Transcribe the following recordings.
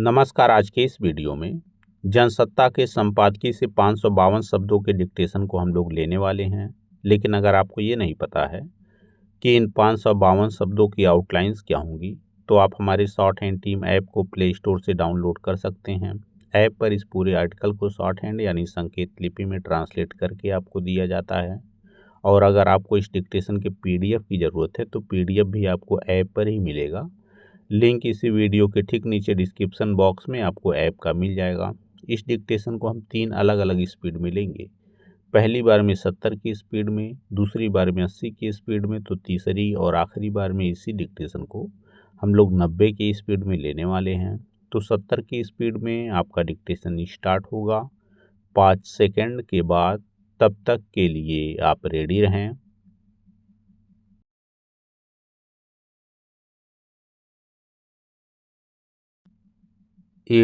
नमस्कार। आज के इस वीडियो में जनसत्ता के संपादकीय से 552 शब्दों के डिक्टेशन को हम लोग लेने वाले हैं। लेकिन अगर आपको ये नहीं पता है कि इन 552 शब्दों की आउटलाइंस क्या होंगी, तो आप हमारे शॉर्ट हैंड टीम ऐप को प्ले स्टोर से डाउनलोड कर सकते हैं। ऐप पर इस पूरे आर्टिकल को शॉर्ट हैंड यानी संकेत लिपि में ट्रांसलेट करके आपको दिया जाता है। और अगर आपको इस डिक्टेशन के PDF की ज़रूरत है तो PDF भी आपको ऐप पर ही मिलेगा। लिंक इसी वीडियो के ठीक नीचे डिस्क्रिप्शन बॉक्स में आपको ऐप का मिल जाएगा। इस डिक्टेशन को हम 3 अलग अलग स्पीड में लेंगे। पहली बार में 70 की स्पीड में, दूसरी बार में 80 की स्पीड में, तो तीसरी और आखिरी बार में इसी डिक्टेशन को हम लोग 90 की स्पीड में लेने वाले हैं। तो 70 की स्पीड में आपका डिक्टेशन स्टार्ट होगा 5 सेकंड के बाद। तब तक के लिए आप रेडी रहें।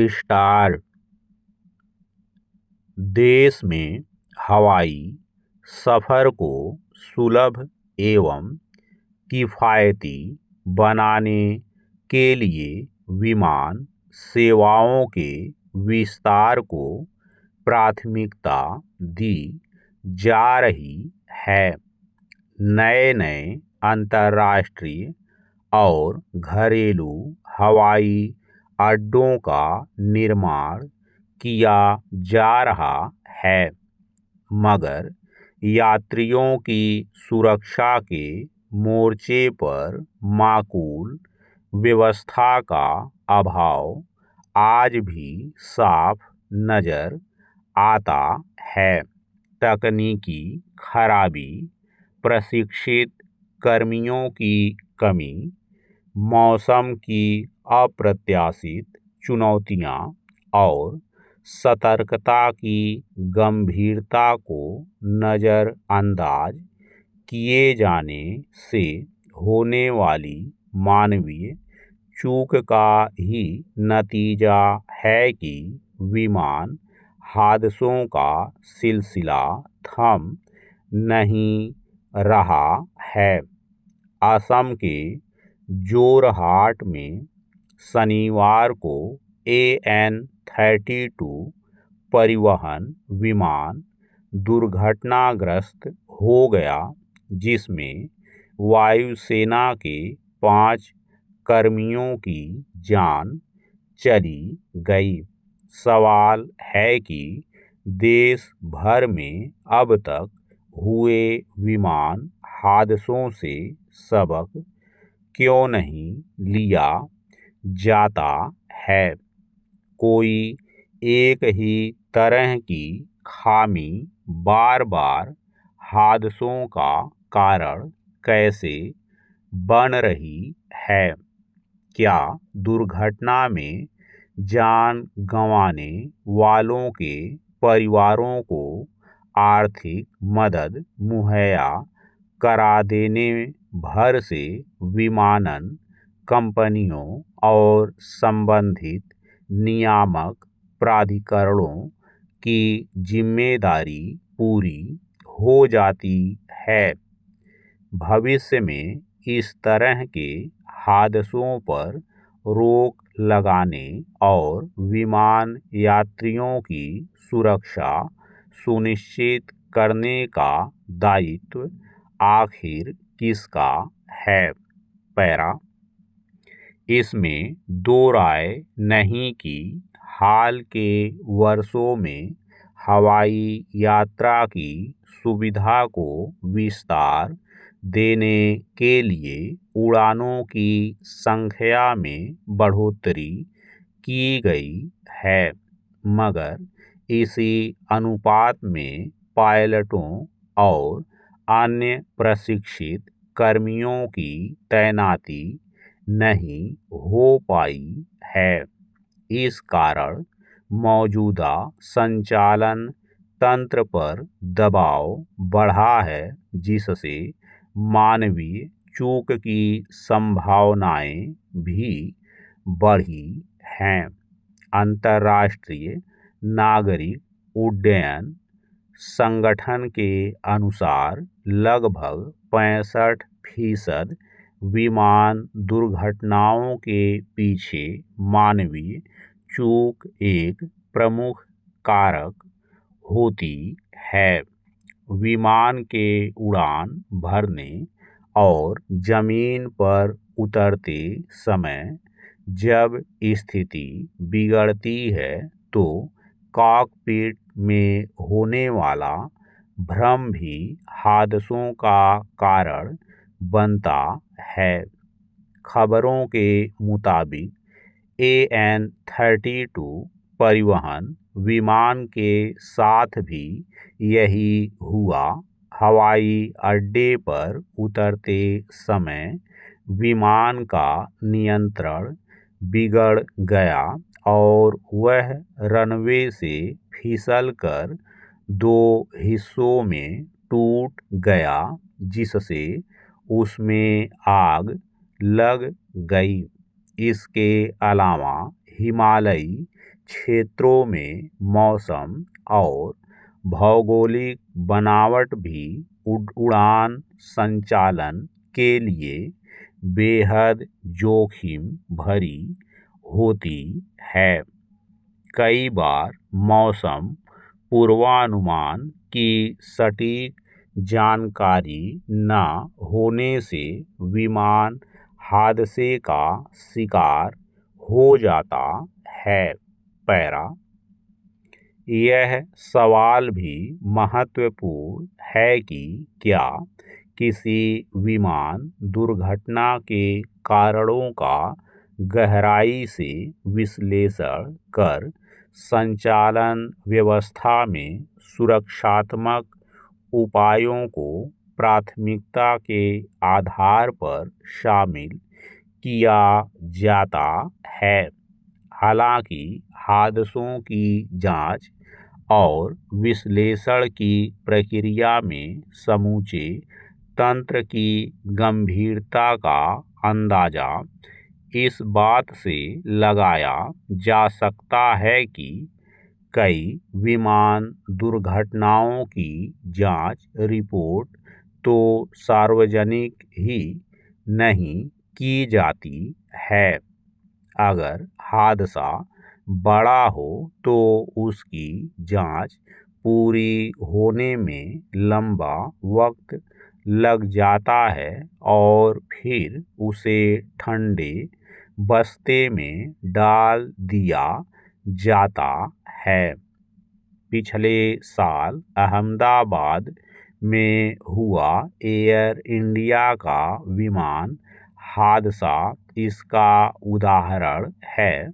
स्टार्ट। देश में हवाई सफ़र को सुलभ एवं किफ़ायती बनाने के लिए विमान सेवाओं के विस्तार को प्राथमिकता दी जा रही है। नए नए अंतर्राष्ट्रीय और घरेलू हवाई अड्डों का निर्माण किया जा रहा है, मगर यात्रियों की सुरक्षा के मोर्चे पर माकूल व्यवस्था का अभाव आज भी साफ नज़र आता है। तकनीकी खराबी, प्रशिक्षित कर्मियों की कमी, मौसम की अप्रत्याशित चुनौतियां और सतर्कता की गंभीरता को नज़रअंदाज किए जाने से होने वाली मानवीय चूक का ही नतीजा है कि विमान हादसों का सिलसिला थम नहीं रहा है। असम के जोरहाट में शनिवार को AN-32 परिवहन विमान दुर्घटनाग्रस्त हो गया, जिसमें वायुसेना के 5 कर्मियों की जान चली गई। सवाल है कि देश भर में अब तक हुए विमान हादसों से सबक क्यों नहीं लिया जाता है। कोई एक ही तरह की खामी बार बार हादसों का कारण कैसे बन रही है। क्या दुर्घटना में जान गंवाने वालों के परिवारों को आर्थिक मदद मुहैया करा देने भर से विमानन कंपनियों और संबंधित नियामक प्राधिकरणों की जिम्मेदारी पूरी हो जाती है। भविष्य में इस तरह के हादसों पर रोक लगाने और विमान यात्रियों की सुरक्षा सुनिश्चित करने का दायित्व आखिर किसका है। पैरा। इसमें दो राय नहीं कि हाल के वर्षों में हवाई यात्रा की सुविधा को विस्तार देने के लिए उड़ानों की संख्या में बढ़ोतरी की गई है, मगर इसी अनुपात में पायलटों और अन्य प्रशिक्षित कर्मियों की तैनाती नहीं हो पाई है। इस कारण मौजूदा संचालन तंत्र पर दबाव बढ़ा है, जिससे मानवीय चूक की संभावनाएं भी बढ़ी हैं। अंतर्राष्ट्रीय नागरिक उड्डयन संगठन के अनुसार लगभग 65% विमान दुर्घटनाओं के पीछे मानवीय चूक एक प्रमुख कारक होती है। विमान के उड़ान भरने और जमीन पर उतरते समय जब स्थिति बिगड़ती है तो कॉकपिट में होने वाला भ्रम भी हादसों का कारण बनता है। खबरों के मुताबिक AN-32 परिवहन विमान के साथ भी यही हुआ। हवाई अड्डे पर उतरते समय विमान का नियंत्रण बिगड़ गया और वह रनवे से फिसलकर 2 हिस्सों में टूट गया, जिससे उसमें आग लग गई। इसके अलावा हिमालयी क्षेत्रों में मौसम और भौगोलिक बनावट भी उड़ान संचालन के लिए बेहद जोखिम भरी होती है। कई बार मौसम पूर्वानुमान की सटीक जानकारी न होने से विमान हादसे का शिकार हो जाता है। पैरा यह सवाल भी महत्वपूर्ण है कि क्या किसी विमान दुर्घटना के कारणों का गहराई से विश्लेषण कर संचालन व्यवस्था में सुरक्षात्मक उपायों को प्राथमिकता के आधार पर शामिल किया जाता है। हालांकि हादसों की जांच और विश्लेषण की प्रक्रिया में समूचे तंत्र की गंभीरता का अंदाजा इस बात से लगाया जा सकता है कि कई विमान दुर्घटनाओं की जांच रिपोर्ट तो सार्वजनिक ही नहीं की जाती है। अगर हादसा बड़ा हो तो उसकी जांच पूरी होने में लंबा वक्त लग जाता है और फिर उसे ठंडे बस्ते में डाल दिया जाता है। पिछले साल अहमदाबाद में हुआ एयर इंडिया का विमान हादसा इसका उदाहरण है,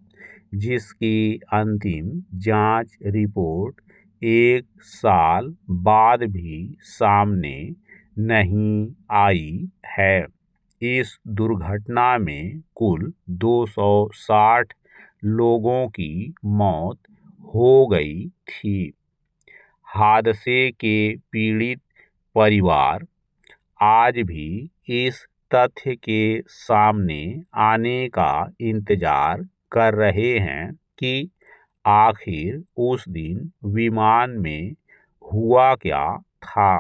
जिसकी अंतिम जांच रिपोर्ट 1 साल बाद भी सामने नहीं आई है। इस दुर्घटना में कुल 260 लोगों की मौत हो गई थी। हादसे के पीड़ित परिवार आज भी इस तथ्य के सामने आने का इंतजार कर रहे हैं कि आखिर उस दिन विमान में हुआ क्या था।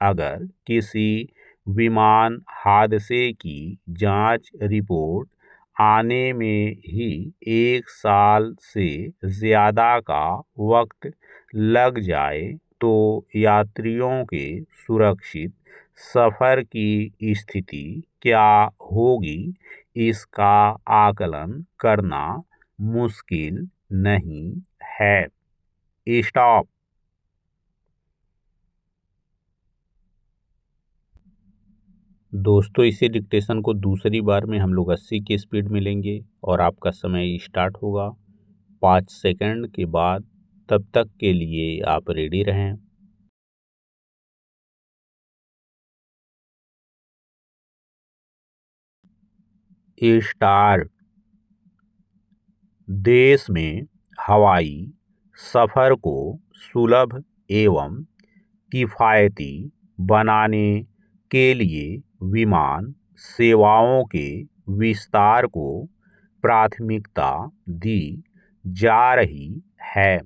अगर किसी विमान हादसे की जांच रिपोर्ट आने में ही 1 साल से ज़्यादा का वक्त लग जाए तो यात्रियों के सुरक्षित सफ़र की स्थिति क्या होगी, इसका आकलन करना मुश्किल नहीं है। स्टॉप। दोस्तों, इसी डिक्टेशन को दूसरी बार में हम लोग 80 की स्पीड में लेंगे और आपका समय स्टार्ट होगा 5 सेकंड के बाद। तब तक के लिए आप रेडी रहें। स्टार्ट। देश में हवाई सफ़र को सुलभ एवं किफ़ायती बनाने के लिए विमान सेवाओं के विस्तार को प्राथमिकता दी जा रही है।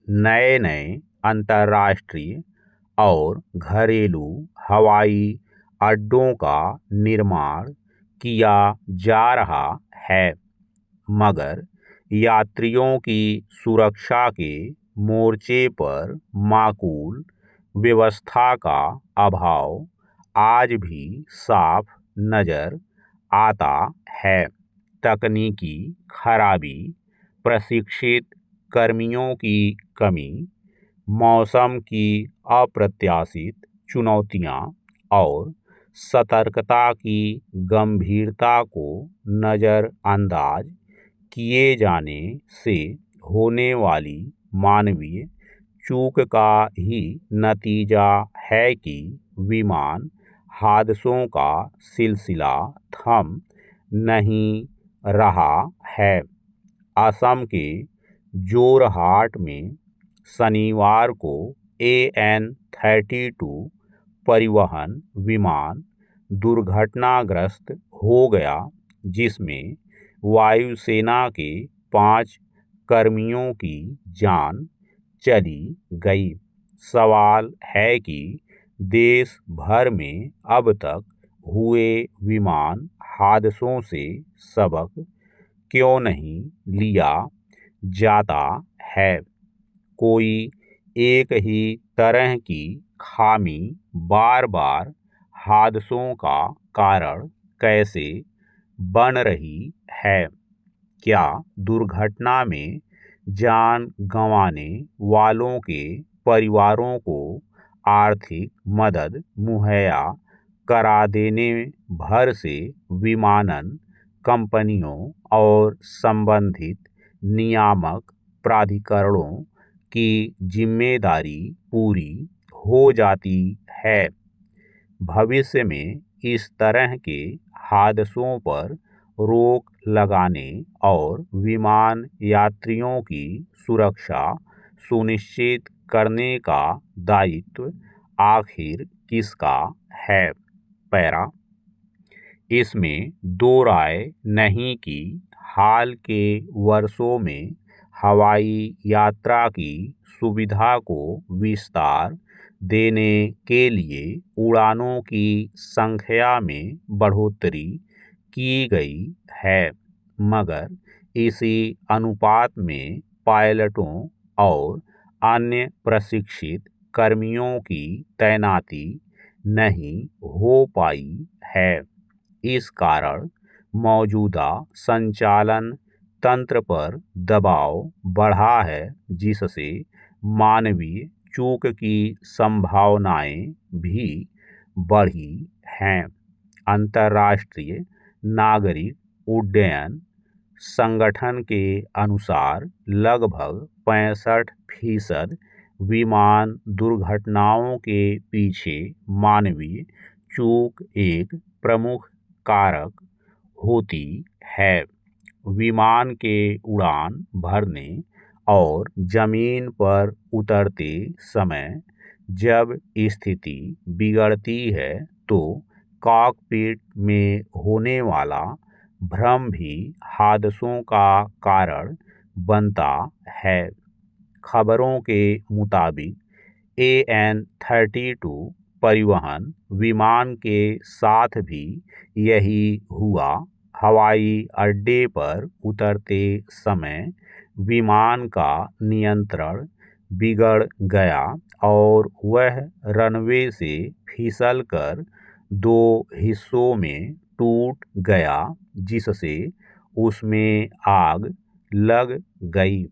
नए नए अंतर्राष्ट्रीय और घरेलू हवाई अड्डों का निर्माण किया जा रहा है, मगर यात्रियों की सुरक्षा के मोर्चे पर माकूल व्यवस्था का अभाव आज भी साफ नजर आता है। तकनीकी खराबी, प्रशिक्षित कर्मियों की कमी, मौसम की अप्रत्याशित चुनौतियां और सतर्कता की गंभीरता को नज़रअंदाज किए जाने से होने वाली मानवीय चूक का ही नतीजा है कि विमान हादसों का सिलसिला थम नहीं रहा है। असम के जोरहाट में शनिवार को AN-32 परिवहन विमान दुर्घटनाग्रस्त हो गया, जिसमें वायुसेना के 5 कर्मियों की जान चली गई। सवाल है कि देश भर में अब तक हुए विमान हादसों से सबक क्यों नहीं लिया जाता है। कोई एक ही तरह की खामी बार बार हादसों का कारण कैसे बन रही है। क्या दुर्घटना में जान गंवाने वालों के परिवारों को आर्थिक मदद मुहैया करा देने भर से विमानन कंपनियों और संबंधित नियामक प्राधिकरणों की जिम्मेदारी पूरी हो जाती है। भविष्य में इस तरह के हादसों पर रोक लगाने और विमान यात्रियों की सुरक्षा सुनिश्चित करने का दायित्व आखिर किसका है। पैरा, इसमें दो राय नहीं कि हाल के वर्षों में हवाई यात्रा की सुविधा को विस्तार देने के लिए उड़ानों की संख्या में बढ़ोतरी की गई है, मगर इसी अनुपात में पायलटों और अन्य प्रशिक्षित कर्मियों की तैनाती नहीं हो पाई है। इस कारण मौजूदा संचालन तंत्र पर दबाव बढ़ा है, जिससे मानवीय चूक की संभावनाएं भी बढ़ी हैं। अंतर्राष्ट्रीय नागरिक उड्डयन संगठन के अनुसार लगभग 65% विमान दुर्घटनाओं के पीछे मानवीय चूक एक प्रमुख कारक होती है। विमान के उड़ान भरने और जमीन पर उतरते समय जब स्थिति बिगड़ती है तो कॉकपिट में होने वाला भ्रम भी हादसों का कारण बनता है। खबरों के मुताबिक AN-32 परिवहन विमान के साथ भी यही हुआ। हवाई अड्डे पर उतरते समय विमान का नियंत्रण बिगड़ गया और वह रनवे से फिसलकर 2 हिस्सों में टूट गया, जिससे उसमें आग लग गई।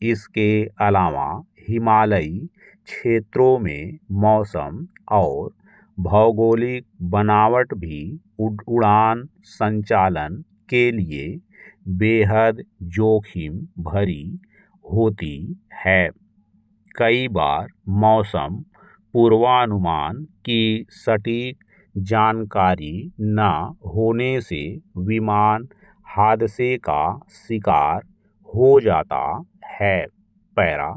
इसके अलावा हिमालयी क्षेत्रों में मौसम और भौगोलिक बनावट भी उड़ान संचालन के लिए बेहद जोखिम भरी होती है। कई बार मौसम पूर्वानुमान की सटीक जानकारी न होने से विमान हादसे का शिकार हो जाता है। पैरा,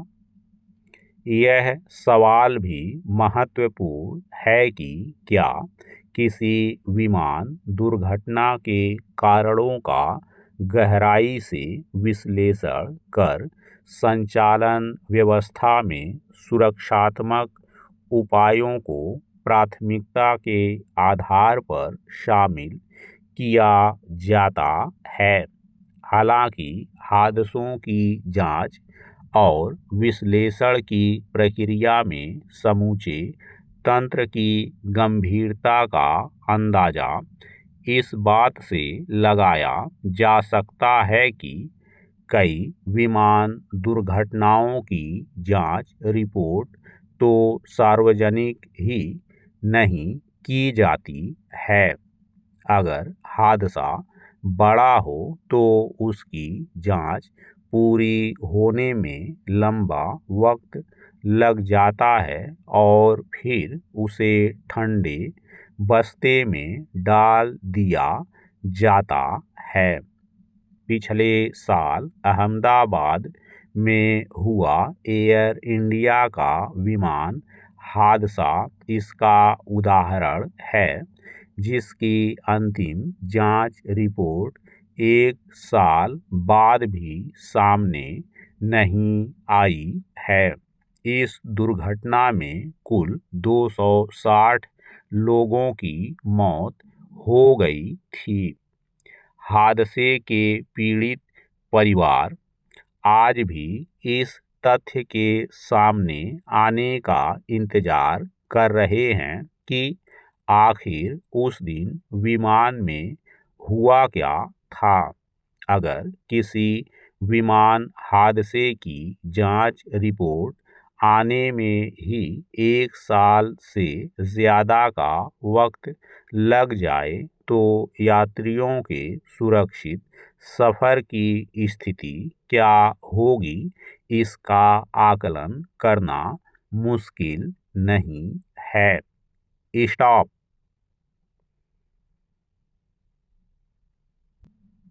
यह सवाल भी महत्वपूर्ण है कि क्या किसी विमान दुर्घटना के कारणों का गहराई से विश्लेषण कर संचालन व्यवस्था में सुरक्षात्मक उपायों को प्राथमिकता के आधार पर शामिल किया जाता है। हालांकि हादसों की जांच और विश्लेषण की प्रक्रिया में समूचे तंत्र की गंभीरता का अंदाजा इस बात से लगाया जा सकता है कि कई विमान दुर्घटनाओं की जांच रिपोर्ट तो सार्वजनिक ही नहीं की जाती है। अगर हादसा बड़ा हो तो उसकी जांच पूरी होने में लंबा वक्त लग जाता है और फिर उसे ठंडे बस्ते में डाल दिया जाता है। पिछले साल अहमदाबाद में हुआ एयर इंडिया का विमान हादसा इसका उदाहरण है, जिसकी अंतिम जांच रिपोर्ट 1 साल बाद भी सामने नहीं आई है। इस दुर्घटना में कुल 260 लोगों की मौत हो गई थी। हादसे के पीड़ित परिवार आज भी इस तथ्य के सामने आने का इंतजार कर रहे हैं कि आखिर उस दिन विमान में हुआ क्या था। अगर किसी विमान हादसे की जांच रिपोर्ट आने में ही 1 साल से ज़्यादा का वक्त लग जाए तो यात्रियों के सुरक्षित सफ़र की स्थिति क्या होगी, इसका आकलन करना मुश्किल नहीं है। स्टॉप।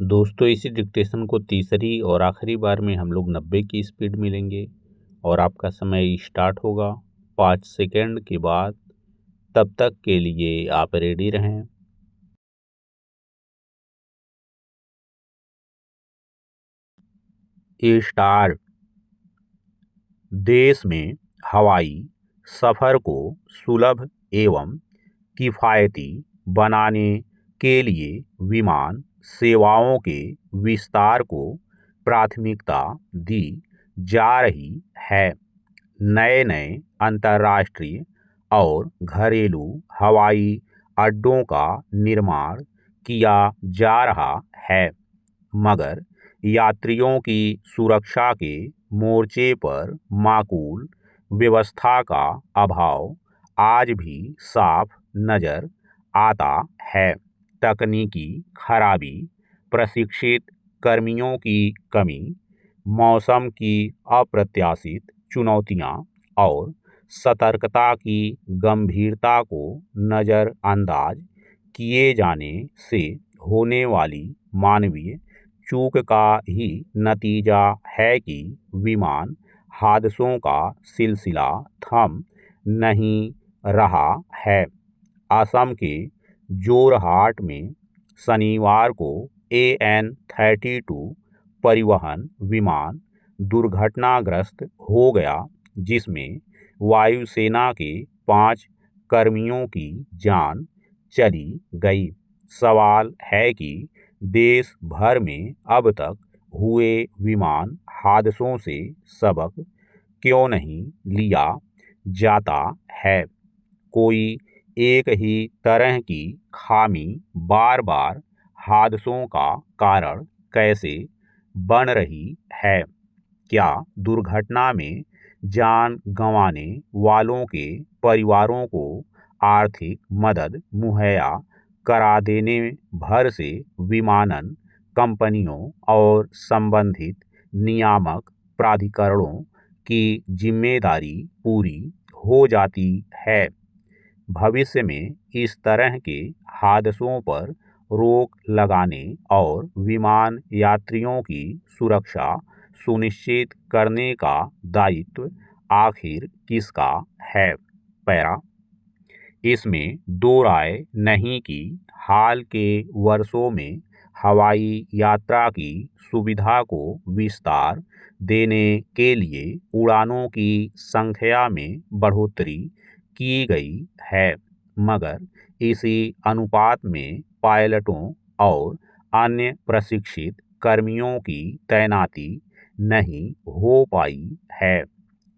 दोस्तों, इसी डिक्टेशन को तीसरी और आखिरी बार में हम लोग 90 की स्पीड में लेंगे और आपका समय स्टार्ट होगा 5 सेकंड के बाद। तब तक के लिए आप रेडी रहें। स्टार्ट। देश में हवाई सफ़र को सुलभ एवं किफ़ायती बनाने के लिए विमान सेवाओं के विस्तार को प्राथमिकता दी जा रही है। नए नए अंतर्राष्ट्रीय और घरेलू हवाई अड्डों का निर्माण किया जा रहा है, मगर यात्रियों की सुरक्षा के मोर्चे पर माकूल व्यवस्था का अभाव आज भी साफ नज़र आता है। तकनीकी खराबी, प्रशिक्षित कर्मियों की कमी, मौसम की अप्रत्याशित चुनौतियां और सतर्कता की गंभीरता को नज़रअंदाज किए जाने से होने वाली मानवीय चूक का ही नतीजा है कि विमान हादसों का सिलसिला थम नहीं रहा है। असम के जोरहाट में शनिवार को AN-32 परिवहन विमान दुर्घटनाग्रस्त हो गया, जिसमें वायुसेना के 5 कर्मियों की जान चली गई। सवाल है कि देश भर में अब तक हुए विमान हादसों से सबक क्यों नहीं लिया जाता है। कोई एक ही तरह की खामी बार बार हादसों का कारण कैसे बन रही है। क्या दुर्घटना में जान गंवाने वालों के परिवारों को आर्थिक मदद मुहैया करा देने भर से विमानन कंपनियों और संबंधित नियामक प्राधिकरणों की जिम्मेदारी पूरी हो जाती है। भविष्य में इस तरह के हादसों पर रोक लगाने और विमान यात्रियों की सुरक्षा सुनिश्चित करने का दायित्व आखिर किसका है। पैरा। इसमें दो राय नहीं कि हाल के वर्षों में हवाई यात्रा की सुविधा को विस्तार देने के लिए उड़ानों की संख्या में बढ़ोतरी की गई है, मगर इसी अनुपात में पायलटों और अन्य प्रशिक्षित कर्मियों की तैनाती नहीं हो पाई है।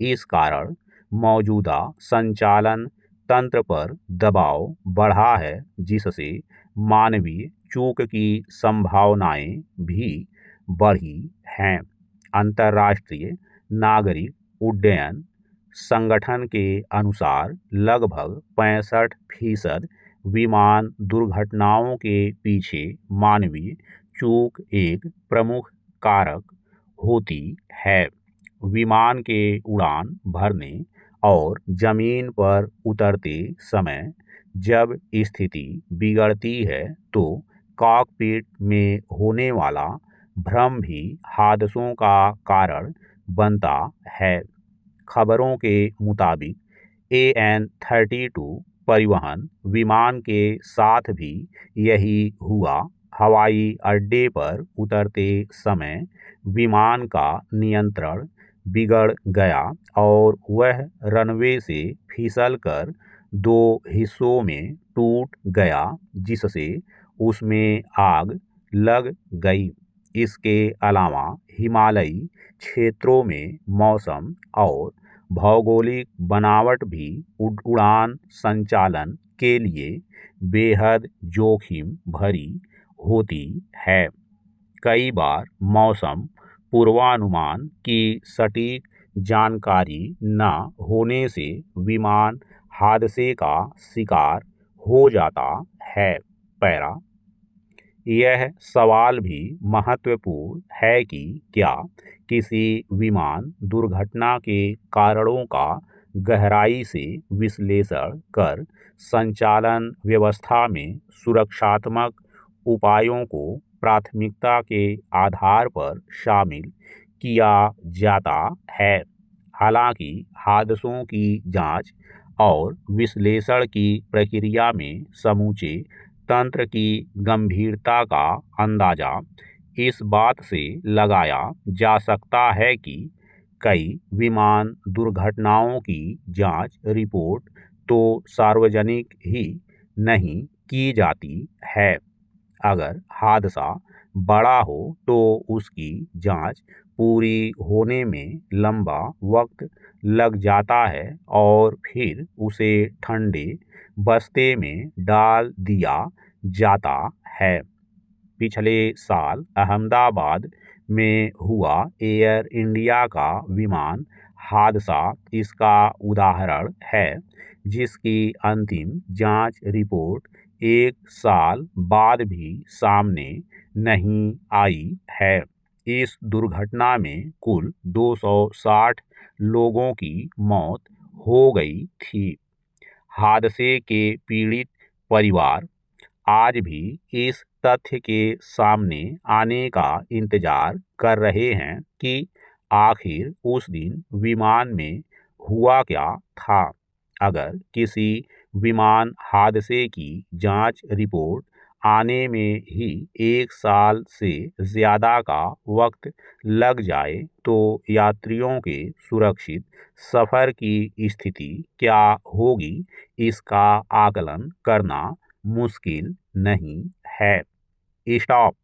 इस कारण मौजूदा संचालन तंत्र पर दबाव बढ़ा है, जिससे मानवीय चूक की संभावनाएं भी बढ़ी हैं। अंतर्राष्ट्रीय नागरिक उड्डयन संगठन के अनुसार लगभग 65% विमान दुर्घटनाओं के पीछे मानवीय चूक एक प्रमुख कारक होती है। विमान के उड़ान भरने और जमीन पर उतरते समय जब स्थिति बिगड़ती है तो कॉकपिट में होने वाला भ्रम भी हादसों का कारण बनता है। खबरों के मुताबिक AN-32 परिवहन विमान के साथ भी यही हुआ। हवाई अड्डे पर उतरते समय विमान का नियंत्रण बिगड़ गया और वह रनवे से फिसलकर 2 हिस्सों में टूट गया, जिससे उसमें आग लग गई। इसके अलावा हिमालयी क्षेत्रों में मौसम और भौगोलिक बनावट भी उड़ान संचालन के लिए बेहद जोखिम भरी होती है। कई बार मौसम पूर्वानुमान की सटीक जानकारी न होने से विमान हादसे का शिकार हो जाता है। पैरा यह सवाल भी महत्वपूर्ण है कि क्या किसी विमान दुर्घटना के कारणों का गहराई से विश्लेषण कर संचालन व्यवस्था में सुरक्षात्मक उपायों को प्राथमिकता के आधार पर शामिल किया जाता है। हालांकि हादसों की जांच और विश्लेषण की प्रक्रिया में समूचे तंत्र की गंभीरता का अंदाजा इस बात से लगाया जा सकता है कि कई विमान दुर्घटनाओं की जांच रिपोर्ट तो सार्वजनिक ही नहीं की जाती है। अगर हादसा बड़ा हो तो उसकी जांच पूरी होने में लंबा वक्त लग जाता है और फिर उसे ठंडे बस्ते में डाल दिया जाता है। पिछले साल अहमदाबाद में हुआ एयर इंडिया का विमान हादसा इसका उदाहरण है, जिसकी अंतिम जांच रिपोर्ट 1 साल बाद भी सामने नहीं आई है। इस दुर्घटना में कुल 260 लोगों की मौत हो गई थी। हादसे के पीड़ित परिवार आज भी इस तथ्य के सामने आने का इंतजार कर रहे हैं कि आखिर उस दिन विमान में हुआ क्या था। अगर किसी विमान हादसे की जांच रिपोर्ट आने में ही 1 साल से ज़्यादा का वक्त लग जाए तो यात्रियों के सुरक्षित सफ़र की स्थिति क्या होगी, इसका आकलन करना मुश्किल नहीं है। स्टॉप।